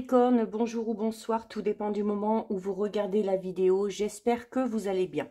Capricorne, bonjour ou bonsoir, tout dépend du moment où vous regardez la vidéo. J'espère que vous allez bien.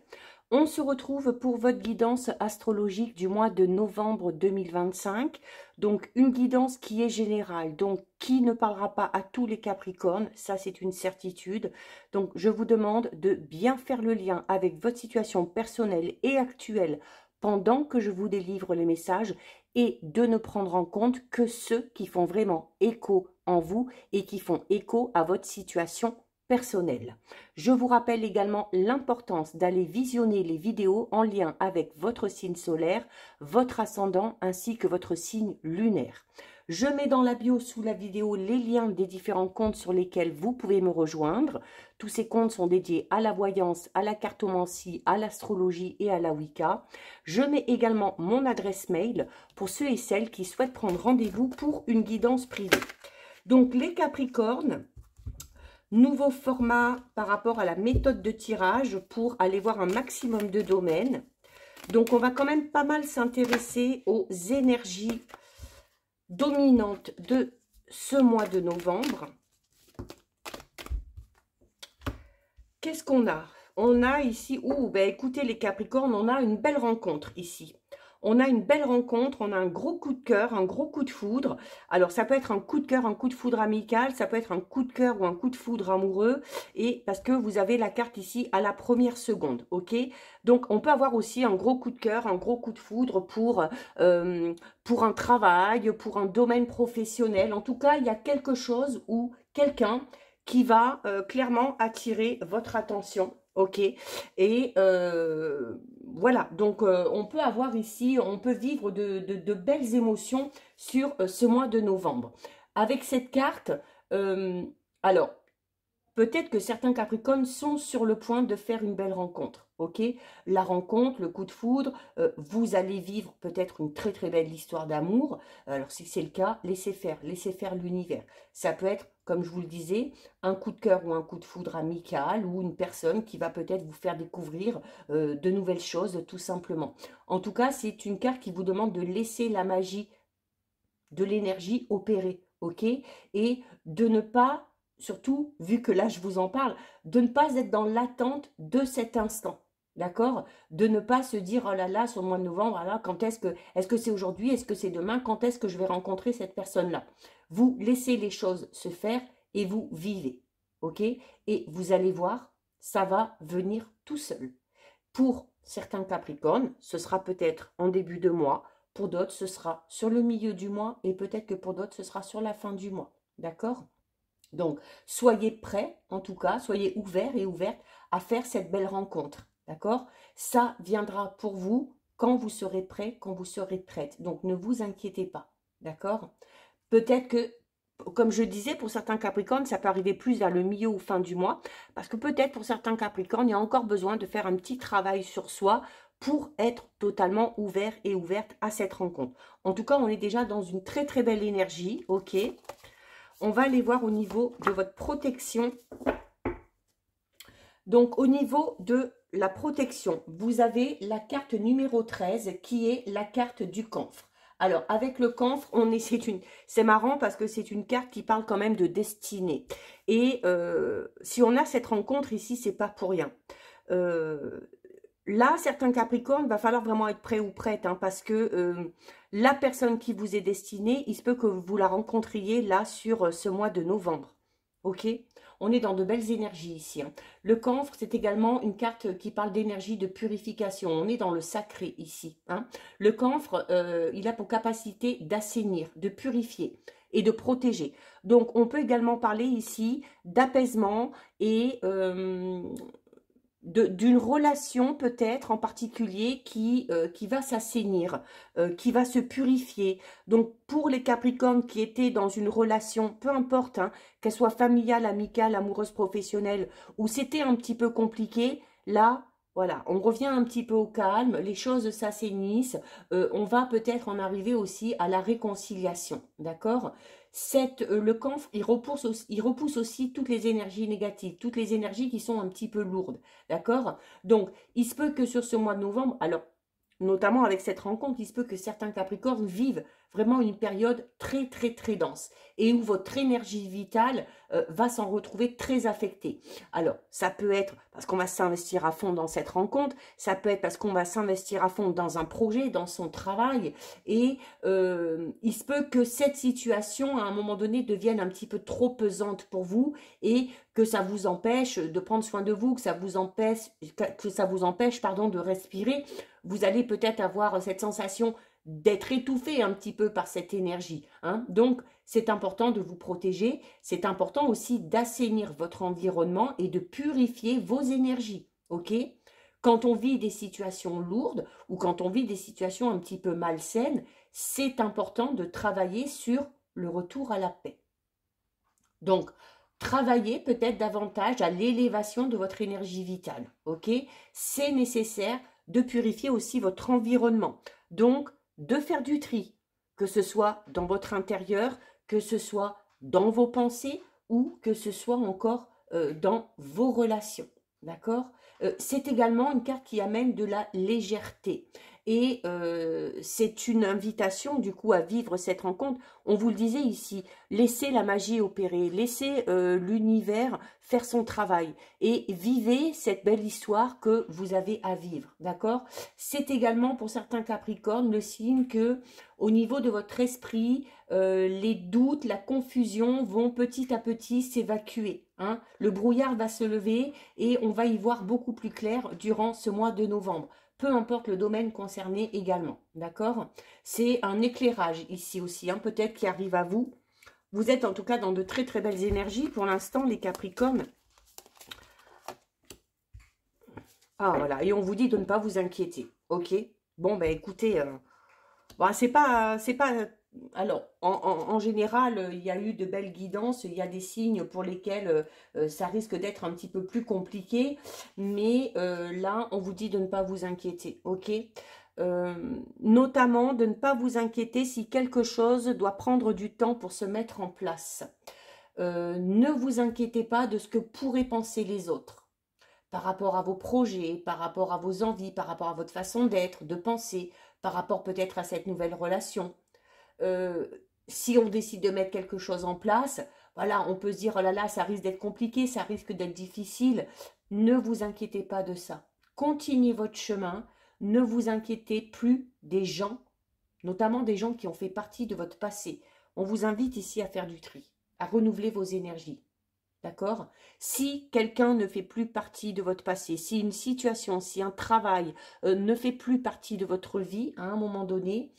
On se retrouve pour votre guidance astrologique du mois de novembre 2025. Donc une guidance qui est générale, donc qui ne parlera pas à tous les Capricornes, ça c'est une certitude. Donc je vous demande de bien faire le lien avec votre situation personnelle et actuelle pendant que je vous délivre les messages et de ne prendre en compte que ceux qui font vraiment écho en vous et qui font écho à votre situation personnelle. Je vous rappelle également l'importance d'aller visionner les vidéos en lien avec votre signe solaire, votre ascendant ainsi que votre signe lunaire. Je mets dans la bio sous la vidéo les liens des différents comptes sur lesquels vous pouvez me rejoindre. Tous ces comptes sont dédiés à la voyance, à la cartomancie, à l'astrologie et à la Wicca. Je mets également mon adresse mail pour ceux et celles qui souhaitent prendre rendez-vous pour une guidance privée. Donc les Capricornes, nouveau format par rapport à la méthode de tirage pour aller voir un maximum de domaines. Donc on va quand même pas mal s'intéresser aux énergies dominantes de ce mois de novembre. Qu'est-ce qu'on a? On a ici, écoutez les Capricornes, on a une belle rencontre ici. On a une belle rencontre, on a un gros coup de cœur, un gros coup de foudre. Alors, ça peut être un coup de cœur, un coup de foudre amical, ça peut être un coup de cœur ou un coup de foudre amoureux. Et parce que vous avez la carte ici à la première seconde, ok? Donc, on peut avoir aussi un gros coup de cœur, un gros coup de foudre pour un travail, pour un domaine professionnel. En tout cas, il y a quelque chose ou quelqu'un qui va clairement attirer votre attention. Ok, et voilà, donc on peut avoir ici, on peut vivre de belles émotions sur ce mois de novembre. Avec cette carte, alors, peut-être que certains Capricornes sont sur le point de faire une belle rencontre, ok? La rencontre, le coup de foudre, vous allez vivre peut-être une très très belle histoire d'amour. Alors si c'est le cas, laissez faire l'univers. Ça peut être, comme je vous le disais, un coup de cœur ou un coup de foudre amical ou une personne qui va peut-être vous faire découvrir de nouvelles choses tout simplement. En tout cas, c'est une carte qui vous demande de laisser la magie de l'énergie opérer, ok? Et de ne pas, surtout, vu que là je vous en parle, de ne pas être dans l'attente de cet instant, d'accord? De ne pas se dire, oh là là, sur le mois de novembre, là, quand est-ce que c'est aujourd'hui, est-ce que c'est demain, quand est-ce que je vais rencontrer cette personne-là? Vous laissez les choses se faire et vous vivez, ok? Et vous allez voir, ça va venir tout seul. Pour certains Capricornes, ce sera peut-être en début de mois. Pour d'autres, ce sera sur le milieu du mois et peut-être que pour d'autres, ce sera sur la fin du mois. D'accord? Donc, soyez prêts, en tout cas, soyez ouverts et ouvertes à faire cette belle rencontre. D'accord? Ça viendra pour vous quand vous serez prêts, quand vous serez prête. Donc, ne vous inquiétez pas. D'accord? Peut-être que, comme je disais, pour certains Capricornes, ça peut arriver plus vers le milieu ou fin du mois, parce que peut-être pour certains Capricornes, il y a encore besoin de faire un petit travail sur soi pour être totalement ouvert et ouverte à cette rencontre. En tout cas, on est déjà dans une très très belle énergie, ok? On va aller voir au niveau de votre protection. Donc, au niveau de la protection, vous avez la carte numéro 13 qui est la carte du camphre. Alors, avec le camphre, c'est marrant parce que c'est une carte qui parle quand même de destinée. Et si on a cette rencontre ici, c'est pas pour rien. Là, certains Capricornes, va falloir vraiment être prêt ou prête, hein, parce que la personne qui vous est destinée, il se peut que vous la rencontriez là sur ce mois de novembre. Ok? On est dans de belles énergies ici, hein. Le camphre, c'est également une carte qui parle d'énergie de purification. On est dans le sacré ici, hein. Le camphre, il a pour capacité d'assainir, de purifier et de protéger. Donc, on peut également parler ici d'apaisement et d'une relation peut-être en particulier qui va s'assainir, qui va se purifier. Donc pour les Capricornes qui étaient dans une relation, peu importe, hein, qu'elle soit familiale, amicale, amoureuse, professionnelle, où c'était un petit peu compliqué, là, voilà, on revient un petit peu au calme, les choses s'assainissent, on va peut-être en arriver aussi à la réconciliation, d'accord? Le camphre, il repousse aussi toutes les énergies négatives, toutes les énergies qui sont un petit peu lourdes. D'accord? Donc, il se peut que sur ce mois de novembre, alors, notamment avec cette rencontre, il se peut que certains Capricornes vivent vraiment une période très, très, très dense et où votre énergie vitale va s'en retrouver très affectée. Alors, ça peut être parce qu'on va s'investir à fond dans cette rencontre, ça peut être parce qu'on va s'investir à fond dans un projet, dans son travail, et il se peut que cette situation, à un moment donné, devienne un petit peu trop pesante pour vous et que ça vous empêche de prendre soin de vous, que ça vous empêche, pardon, de respirer. Vous allez peut-être avoir cette sensation d'être étouffé un petit peu par cette énergie, hein. Donc, c'est important de vous protéger. C'est important aussi d'assainir votre environnement et de purifier vos énergies, ok? Quand on vit des situations lourdes ou quand on vit des situations un petit peu malsaines, c'est important de travailler sur le retour à la paix. Donc, travaillez peut-être davantage à l'élévation de votre énergie vitale, ok? C'est nécessaire de purifier aussi votre environnement. Donc, de faire du tri, que ce soit dans votre intérieur, que ce soit dans vos pensées ou que ce soit encore dans vos relations, d'accord? C'est également une carte qui amène de la légèreté. Et c'est une invitation du coup à vivre cette rencontre. On vous le disait ici, laissez la magie opérer, laissez l'univers faire son travail et vivez cette belle histoire que vous avez à vivre, d'accord? C'est également pour certains Capricornes le signe que au niveau de votre esprit, les doutes, la confusion vont petit à petit s'évacuer, hein? Le brouillard va se lever et on va y voir beaucoup plus clair durant ce mois de novembre. Peu importe le domaine concerné également, d'accord? C'est un éclairage ici aussi, hein, peut-être qui arrive à vous. Vous êtes en tout cas dans de très très belles énergies pour l'instant, les Capricornes. Ah voilà, et on vous dit de ne pas vous inquiéter, ok? Bon, ben écoutez, bon, c'est pas... Alors, en général, il y a eu de belles guidances, il y a des signes pour lesquels ça risque d'être un petit peu plus compliqué, mais là, on vous dit de ne pas vous inquiéter, ok? Notamment de ne pas vous inquiéter si quelque chose doit prendre du temps pour se mettre en place. Ne vous inquiétez pas de ce que pourraient penser les autres par rapport à vos projets, par rapport à vos envies, par rapport à votre façon d'être, de penser, par rapport peut-être à cette nouvelle relation. Si on décide de mettre quelque chose en place, voilà, on peut se dire, oh là là, ça risque d'être compliqué, ça risque d'être difficile. Ne vous inquiétez pas de ça. Continuez votre chemin. Ne vous inquiétez plus des gens, notamment des gens qui ont fait partie de votre passé. On vous invite ici à faire du tri, à renouveler vos énergies. D'accord? Si quelqu'un ne fait plus partie de votre passé, si une situation, si un travail ne fait plus partie de votre vie à un moment donné,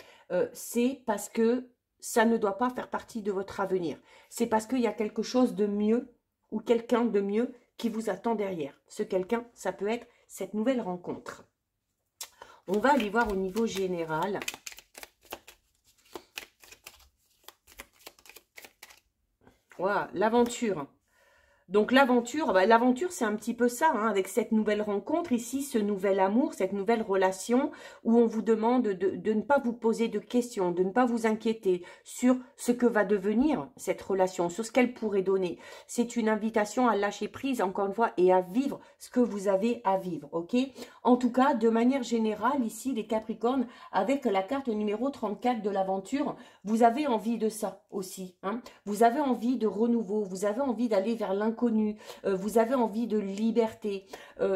c'est parce que ça ne doit pas faire partie de votre avenir. C'est parce qu'il y a quelque chose de mieux ou quelqu'un de mieux qui vous attend derrière. Ce quelqu'un, ça peut être cette nouvelle rencontre. On va aller voir au niveau général. Voilà, l'aventure. Donc l'aventure, l'aventure c'est un petit peu ça, hein, avec cette nouvelle rencontre ici, ce nouvel amour, cette nouvelle relation où on vous demande de ne pas vous poser de questions, de ne pas vous inquiéter sur ce que va devenir cette relation, sur ce qu'elle pourrait donner. C'est une invitation à lâcher prise, encore une fois, et à vivre ce que vous avez à vivre, ok? En tout cas, de manière générale, ici, les Capricornes, avec la carte numéro 34 de l'aventure, vous avez envie de ça aussi, hein? Vous avez envie de renouveau, vous avez envie d'aller vers l'inconnu, vous avez envie de liberté.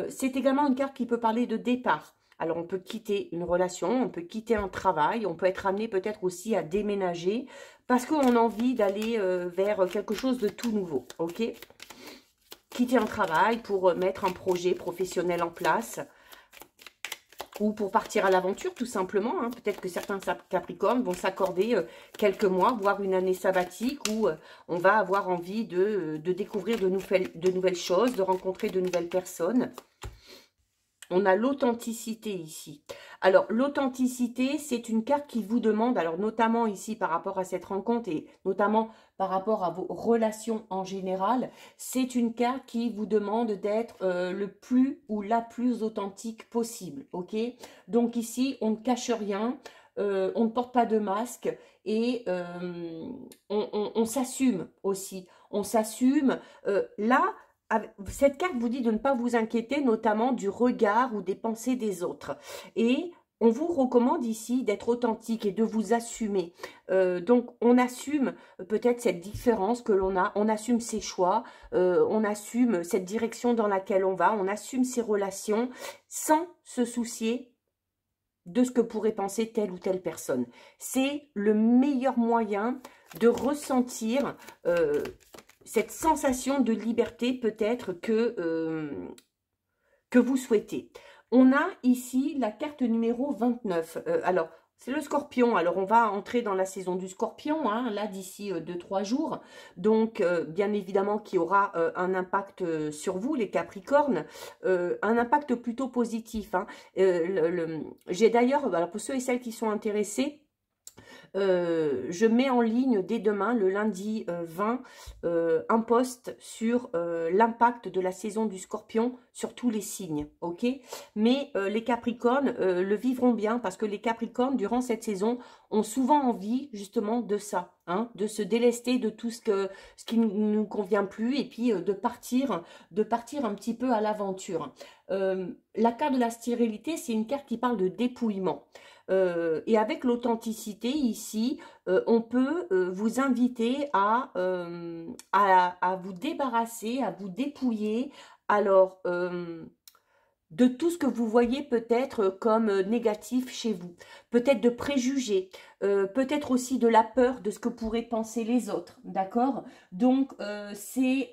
C'est également une carte qui peut parler de départ. Alors, on peut quitter une relation, on peut quitter un travail, on peut être amené peut-être aussi à déménager parce qu'on a envie d'aller vers quelque chose de tout nouveau, ok? Quitter un travail pour mettre un projet professionnel en place ou pour partir à l'aventure, tout simplement, hein. Peut-être que certains Capricornes vont s'accorder quelques mois, voire une année sabbatique, où on va avoir envie de découvrir de nouvelles choses, de rencontrer de nouvelles personnes. On a l'authenticité ici. Alors, l'authenticité, c'est une carte qui vous demande, alors notamment ici par rapport à cette rencontre et notamment par rapport à vos relations en général, c'est une carte qui vous demande d'être le plus ou la plus authentique possible, ok? Donc ici, on ne cache rien, on ne porte pas de masque et on s'assume aussi. On s'assume. Là, cette carte vous dit de ne pas vous inquiéter, notamment du regard ou des pensées des autres. Et on vous recommande ici d'être authentique et de vous assumer. Donc, on assume peut-être cette différence que l'on a, on assume ses choix, on assume cette direction dans laquelle on va, on assume ses relations sans se soucier de ce que pourrait penser telle ou telle personne. C'est le meilleur moyen de ressentir cette sensation de liberté peut-être que vous souhaitez. On a ici la carte numéro 29. Alors, c'est le scorpion. Alors, on va entrer dans la saison du scorpion, hein, là, d'ici 2-3 jours. Donc, bien évidemment, qui aura un impact sur vous, les capricornes. Un impact plutôt positif. Hein. J'ai d'ailleurs, alors pour ceux et celles qui sont intéressés, je mets en ligne dès demain, le lundi 20, un post sur l'impact de la saison du Scorpion sur tous les signes, ok? Mais les Capricornes le vivront bien parce que les Capricornes, durant cette saison, ont souvent envie justement de ça, hein, de se délester de tout ce qui ne nous convient plus et puis de partir un petit peu à l'aventure. La carte de la stérilité, c'est une carte qui parle de dépouillement. Et avec l'authenticité ici, on peut vous inviter à vous débarrasser, à vous dépouiller. Alors, de tout ce que vous voyez peut-être comme négatif chez vous, peut-être de préjugés, peut-être aussi de la peur de ce que pourraient penser les autres, d'accord? Donc, c'est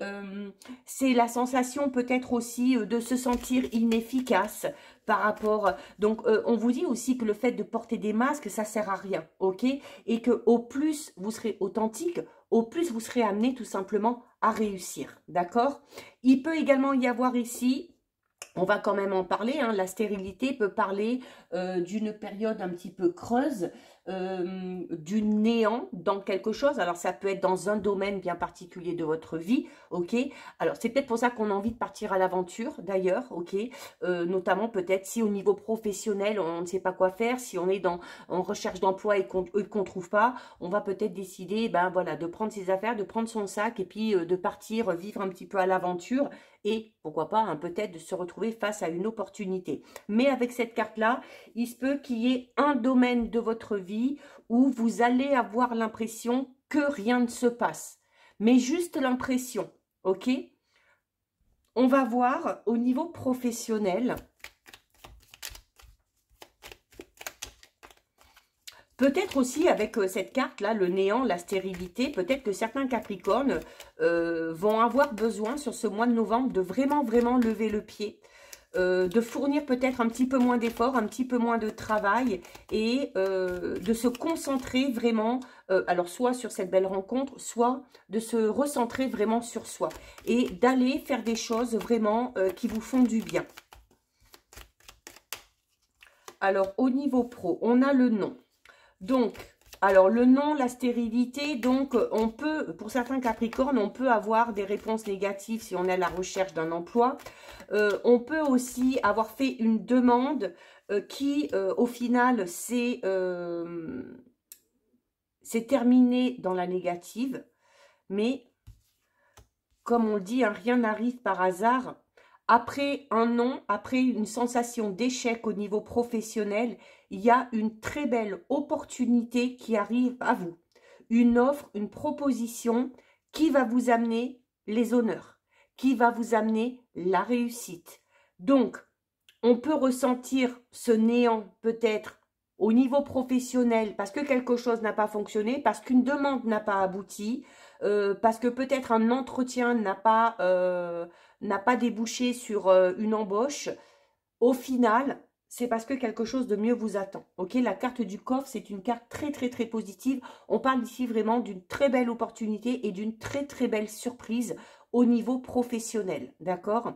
la sensation peut-être aussi de se sentir inefficace par rapport... Donc, on vous dit aussi que le fait de porter des masques, ça sert à rien, ok? Et que au plus vous serez authentique, au plus vous serez amené tout simplement à réussir, d'accord? Il peut également y avoir ici... On va quand même en parler, hein. La stérilité peut parler d'une période un petit peu creuse, du néant dans quelque chose. Alors, ça peut être dans un domaine bien particulier de votre vie, ok? Alors, c'est peut-être pour ça qu'on a envie de partir à l'aventure, d'ailleurs, ok? Notamment, peut-être, si au niveau professionnel, on ne sait pas quoi faire, si on est en recherche d'emploi et qu'on ne trouve pas, on va peut-être décider, ben voilà, de prendre ses affaires, de prendre son sac et puis de partir vivre un petit peu à l'aventure et, pourquoi pas, hein, peut-être de se retrouver face à une opportunité. Mais avec cette carte-là, il se peut qu'il y ait un domaine de votre vie où vous allez avoir l'impression que rien ne se passe. Mais juste l'impression, ok? On va voir au niveau professionnel. Peut-être aussi avec cette carte-là, le néant, la stérilité, peut-être que certains Capricornes vont avoir besoin sur ce mois de novembre de vraiment, vraiment lever le pied. De fournir peut-être un petit peu moins d'efforts, un petit peu moins de travail et de se concentrer vraiment, alors soit sur cette belle rencontre, soit de se recentrer vraiment sur soi et d'aller faire des choses vraiment qui vous font du bien. Alors, au niveau pro, on a le nom. Donc, alors le nom, la stérilité, donc on peut, pour certains Capricornes, on peut avoir des réponses négatives si on est à la recherche d'un emploi. On peut aussi avoir fait une demande qui, au final, s'est terminée dans la négative. Mais, comme on le dit, hein, rien n'arrive par hasard. Après un non, après une sensation d'échec au niveau professionnel, il y a une très belle opportunité qui arrive à vous. Une offre, une proposition qui va vous amener les honneurs, qui va vous amener la réussite. Donc, on peut ressentir ce néant peut-être au niveau professionnel parce que quelque chose n'a pas fonctionné, parce qu'une demande n'a pas abouti, parce que peut-être un entretien n'a pas débouché sur une embauche. Au final, c'est parce que quelque chose de mieux vous attend. Ok, la carte du coffre, c'est une carte très, très, très positive. On parle ici vraiment d'une très belle opportunité et d'une très, très belle surprise au niveau professionnel. D'accord?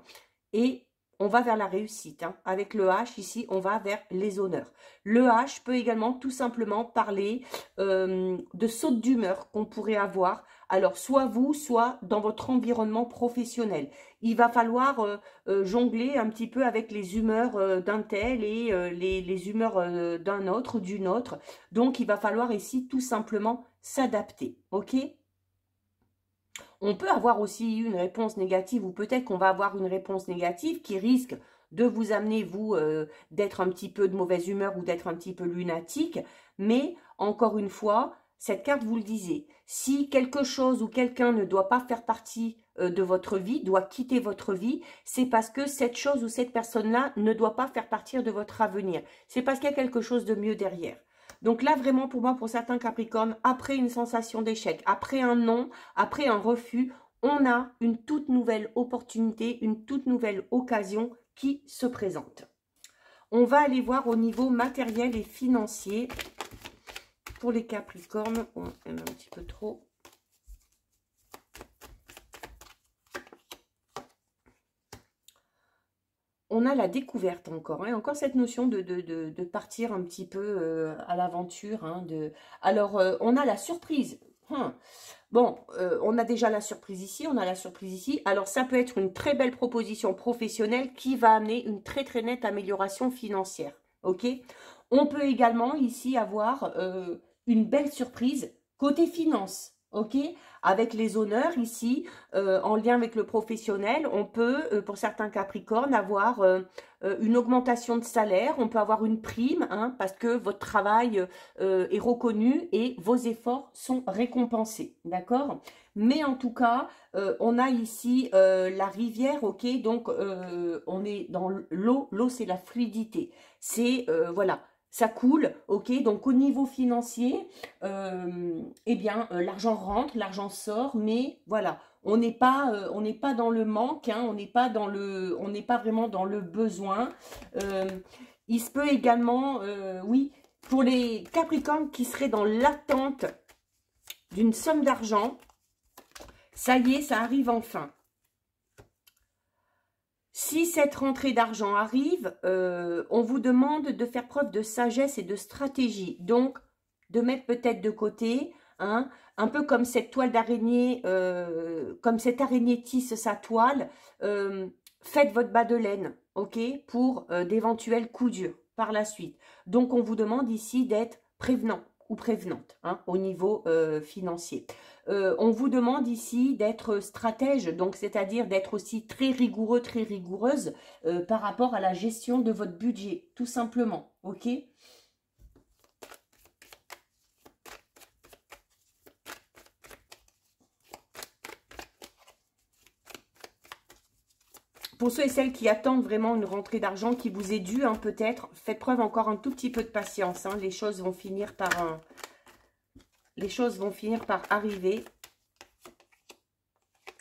Et on va vers la réussite. Hein. Avec le H, ici, on va vers les honneurs. Le H peut également tout simplement parler de saute d'humeur qu'on pourrait avoir. Alors, soit vous, soit dans votre environnement professionnel. Il va falloir jongler un petit peu avec les humeurs d'un tel et les humeurs d'un autre ou d'une autre. Donc, il va falloir ici tout simplement s'adapter. Ok ? On peut avoir aussi une réponse négative ou peut-être qu'on va avoir une réponse négative qui risque de vous amener, vous, d'être un petit peu de mauvaise humeur ou d'être un petit peu lunatique. Mais, encore une fois, cette carte vous le disait. Si quelque chose ou quelqu'un ne doit pas faire partie de votre vie, doit quitter votre vie, c'est parce que cette chose ou cette personne-là ne doit pas faire partie de votre avenir. C'est parce qu'il y a quelque chose de mieux derrière. Donc là, vraiment, pour moi, pour certains Capricornes, après une sensation d'échec, après un non, après un refus, on a une toute nouvelle opportunité, une toute nouvelle occasion qui se présente. On va aller voir au niveau matériel et financier. Pour les Capricornes, on a un petit peu trop. On a la découverte encore, hein, encore cette notion de partir un petit peu à l'aventure. Hein, alors, on a la surprise. Bon, on a déjà la surprise ici, on a la surprise ici. Alors, ça peut être une très belle proposition professionnelle qui va amener une très très nette amélioration financière. Ok. On peut également ici avoir une belle surprise côté finance. Ok, avec les honneurs ici, en lien avec le professionnel, on peut, pour certains Capricornes, avoir une augmentation de salaire, on peut avoir une prime, hein, parce que votre travail est reconnu et vos efforts sont récompensés, d'accord? Mais en tout cas, on a ici la rivière, ok, donc on est dans l'eau, l'eau c'est la fluidité, c'est, voilà, ça coule, ok, donc au niveau financier, eh bien, l'argent rentre, l'argent sort, mais voilà, on n'est pas dans le manque, hein, on n'est pas vraiment dans le besoin. Il se peut également, oui, pour les Capricornes qui seraient dans l'attente d'une somme d'argent, ça y est, ça arrive enfin. Si cette rentrée d'argent arrive, on vous demande de faire preuve de sagesse et de stratégie. Donc, de mettre peut-être de côté, hein, un peu comme cette toile d'araignée, comme cette araignée tisse sa toile, faites votre bas de laine, ok, pour d'éventuels coups durs par la suite. Donc, on vous demande ici d'être prévenant ou prévenante, hein, au niveau financier. On vous demande ici d'être stratège, donc c'est-à-dire d'être aussi très rigoureux, très rigoureuse par rapport à la gestion de votre budget, tout simplement, ok? Pour ceux et celles qui attendent vraiment une rentrée d'argent qui vous est due, hein, peut-être, faites preuve encore un tout petit peu de patience, hein, les choses vont finir par arriver.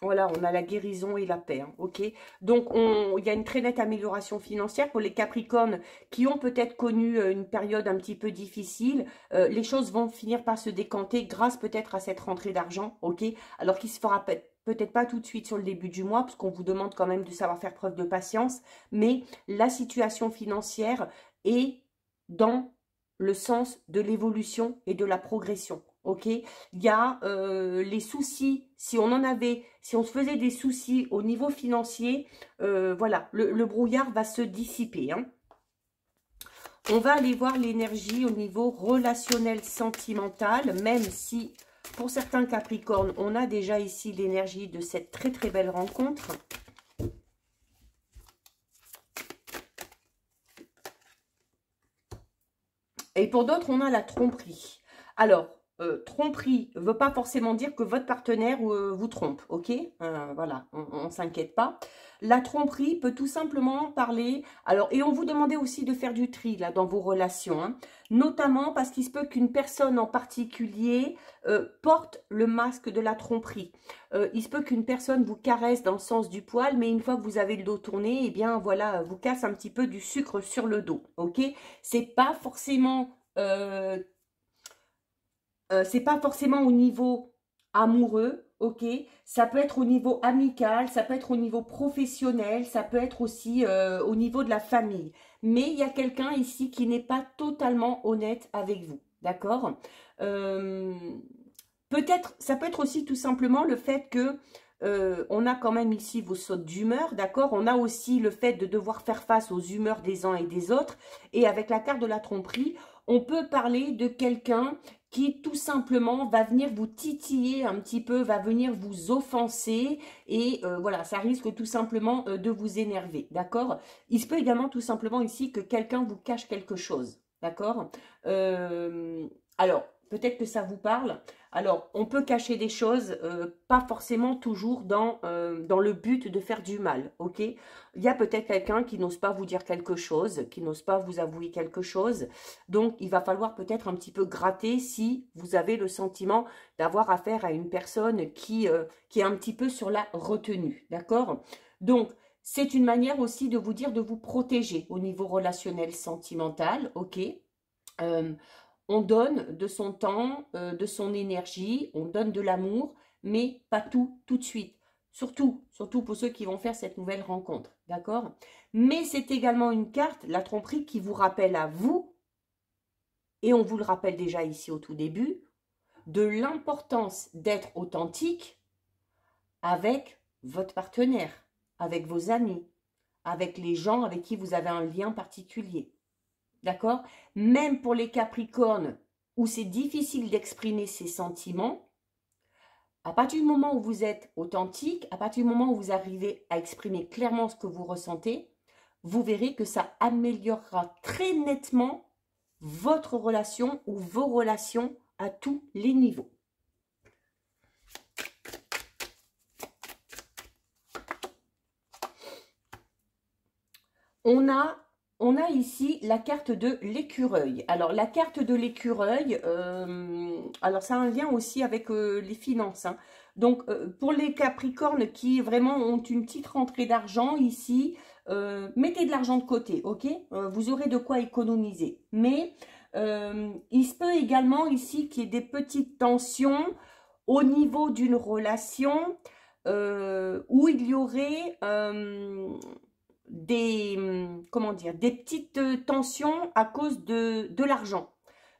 Voilà, on a la guérison et la paix, hein, ok? Donc, il y a une très nette amélioration financière pour les Capricornes qui ont peut-être connu une période un petit peu difficile. Les choses vont finir par se décanter grâce peut-être à cette rentrée d'argent, ok? Alors qu'il se fera peut-être pas tout de suite sur le début du mois, parce qu'on vous demande quand même de savoir faire preuve de patience, mais la situation financière est dans le sens de l'évolution et de la progression. Ok, il y a les soucis, si on se faisait des soucis au niveau financier, voilà, le brouillard va se dissiper. Hein. On va aller voir l'énergie au niveau relationnel sentimental, même si pour certains Capricornes, on a déjà ici l'énergie de cette très très belle rencontre. Et pour d'autres, on a la tromperie. Alors, tromperie ne veut pas forcément dire que votre partenaire vous trompe, ok? Voilà, on ne s'inquiète pas. La tromperie peut tout simplement parler... Alors, et on vous demandait aussi de faire du tri là dans vos relations, hein, notamment parce qu'il se peut qu'une personne en particulier porte le masque de la tromperie. Il se peut qu'une personne vous caresse dans le sens du poil, mais une fois que vous avez le dos tourné, eh bien voilà, vous casse un petit peu du sucre sur le dos, ok? C'est pas forcément au niveau amoureux, ok? Ça peut être au niveau amical, ça peut être au niveau professionnel, ça peut être aussi au niveau de la famille. Mais il y a quelqu'un ici qui n'est pas totalement honnête avec vous, d'accord? Peut-être, ça peut être aussi tout simplement le fait que on a quand même ici vos sautes d'humeur, d'accord? On a aussi le fait de devoir faire face aux humeurs des uns et des autres. Et avec la carte de la tromperie, on peut parler de quelqu'un qui tout simplement va venir vous titiller un petit peu, va venir vous offenser et voilà, ça risque tout simplement de vous énerver, d'accord? Il se peut également tout simplement ici que quelqu'un vous cache quelque chose, d'accord? Alors, peut-être que ça vous parle. Alors, on peut cacher des choses, pas forcément toujours dans le but de faire du mal, ok? Il y a peut-être quelqu'un qui n'ose pas vous dire quelque chose, qui n'ose pas vous avouer quelque chose. Donc, il va falloir peut-être un petit peu gratter si vous avez le sentiment d'avoir affaire à une personne qui est un petit peu sur la retenue, d'accord? Donc, c'est une manière aussi de vous dire de vous protéger au niveau relationnel sentimental, ok? Euh, on donne de son temps, de son énergie, on donne de l'amour, mais pas tout de suite. Surtout pour ceux qui vont faire cette nouvelle rencontre, d'accord? Mais c'est également une carte, la tromperie, qui vous rappelle à vous, et on vous le rappelle déjà ici au tout début, de l'importance d'être authentique avec votre partenaire, avec vos amis, avec les gens avec qui vous avez un lien particulier. D'accord? Même pour les Capricornes, où c'est difficile d'exprimer ses sentiments, à partir du moment où vous êtes authentique, à partir du moment où vous arrivez à exprimer clairement ce que vous ressentez, vous verrez que ça améliorera très nettement votre relation ou vos relations à tous les niveaux. On a ici la carte de l'écureuil. Alors, la carte de l'écureuil, alors ça a un lien aussi avec les finances, hein. Donc, pour les Capricornes qui vraiment ont une petite rentrée d'argent ici, mettez de l'argent de côté, ok? Vous aurez de quoi économiser. Mais il se peut également ici qu'il y ait des petites tensions au niveau d'une relation où il y aurait comment dire, des petites tensions à cause de l'argent.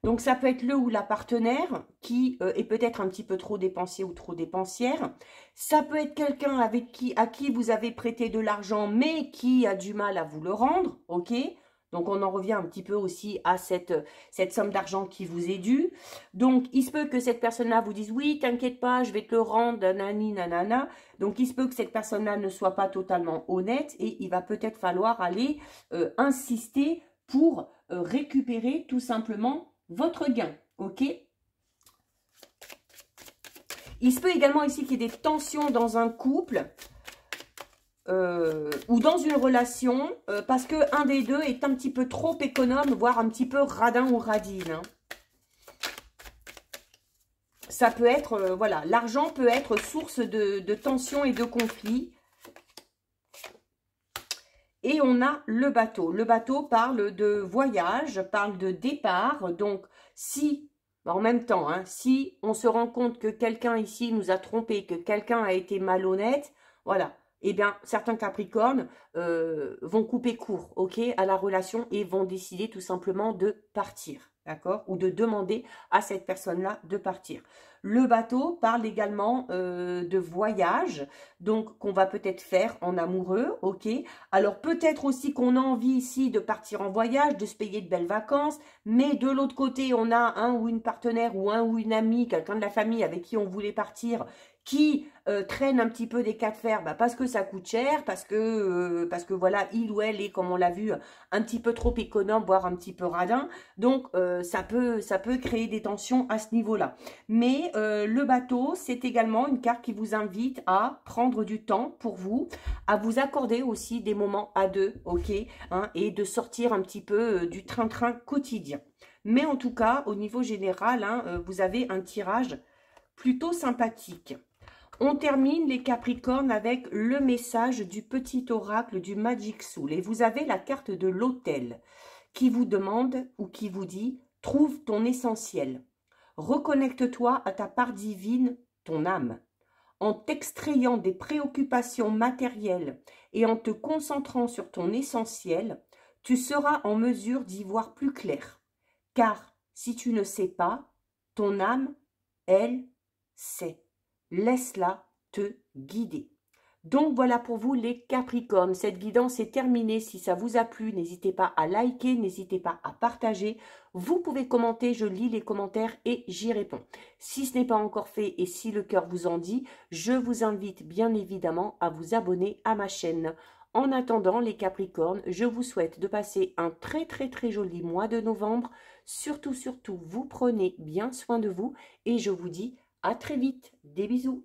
Donc, ça peut être le ou la partenaire qui est peut-être un petit peu trop dépensier ou trop dépensière. Ça peut être quelqu'un à qui vous avez prêté de l'argent, mais qui a du mal à vous le rendre, ok? Donc, on en revient un petit peu aussi à cette somme d'argent qui vous est due. Donc, il se peut que cette personne-là vous dise, oui, t'inquiète pas, je vais te le rendre, nanani, nanana. Donc, il se peut que cette personne-là ne soit pas totalement honnête et il va peut-être falloir aller insister pour récupérer tout simplement votre gain, ok? Il se peut également ici qu'il y ait des tensions dans un couple ou dans une relation parce qu'un des deux est un petit peu trop économe, voire un petit peu radin ou radine, hein. Ça peut être, voilà, l'argent peut être source de tensions et de conflits. Et on a le bateau. Le bateau parle de voyage, parle de départ. Donc, si, en même temps, hein, si on se rend compte que quelqu'un ici nous a trompé, que quelqu'un a été malhonnête, voilà, eh bien, certains Capricornes vont couper court, ok, à la relation et vont décider tout simplement de partir, d'accord? Ou de demander à cette personne-là de partir. Le bateau parle également de voyage, donc qu'on va peut-être faire en amoureux, ok? Alors peut-être aussi qu'on a envie ici de partir en voyage, de se payer de belles vacances, mais de l'autre côté, on a un ou une partenaire ou un ou une amie, quelqu'un de la famille avec qui on voulait partir, qui traîne un petit peu des cas de fer, bah, parce que ça coûte cher, parce que voilà, il ou elle est, comme on l'a vu, un petit peu trop économe, voire un petit peu radin. Donc, ça peut créer des tensions à ce niveau-là. Mais le bateau, c'est également une carte qui vous invite à prendre du temps pour vous, à vous accorder aussi des moments à deux, ok, hein, et de sortir un petit peu du train-train quotidien. Mais en tout cas, au niveau général, hein, vous avez un tirage plutôt sympathique. On termine les Capricornes avec le message du petit oracle du Magic Soul. Et vous avez la carte de l'autel qui vous demande ou qui vous dit « Trouve ton essentiel. Reconnecte-toi à ta part divine, ton âme. En t'extrayant des préoccupations matérielles et en te concentrant sur ton essentiel, tu seras en mesure d'y voir plus clair. Car si tu ne sais pas, ton âme, elle, sait. Laisse-la te guider. Donc voilà pour vous les Capricornes, cette guidance est terminée. Si ça vous a plu, n'hésitez pas à liker, n'hésitez pas à partager. Vous pouvez commenter, je lis les commentaires et j'y réponds. Si ce n'est pas encore fait et si le cœur vous en dit, je vous invite bien évidemment à vous abonner à ma chaîne. En attendant les Capricornes, je vous souhaite de passer un très joli mois de novembre. Surtout, vous prenez bien soin de vous et je vous dis à très vite. Des bisous.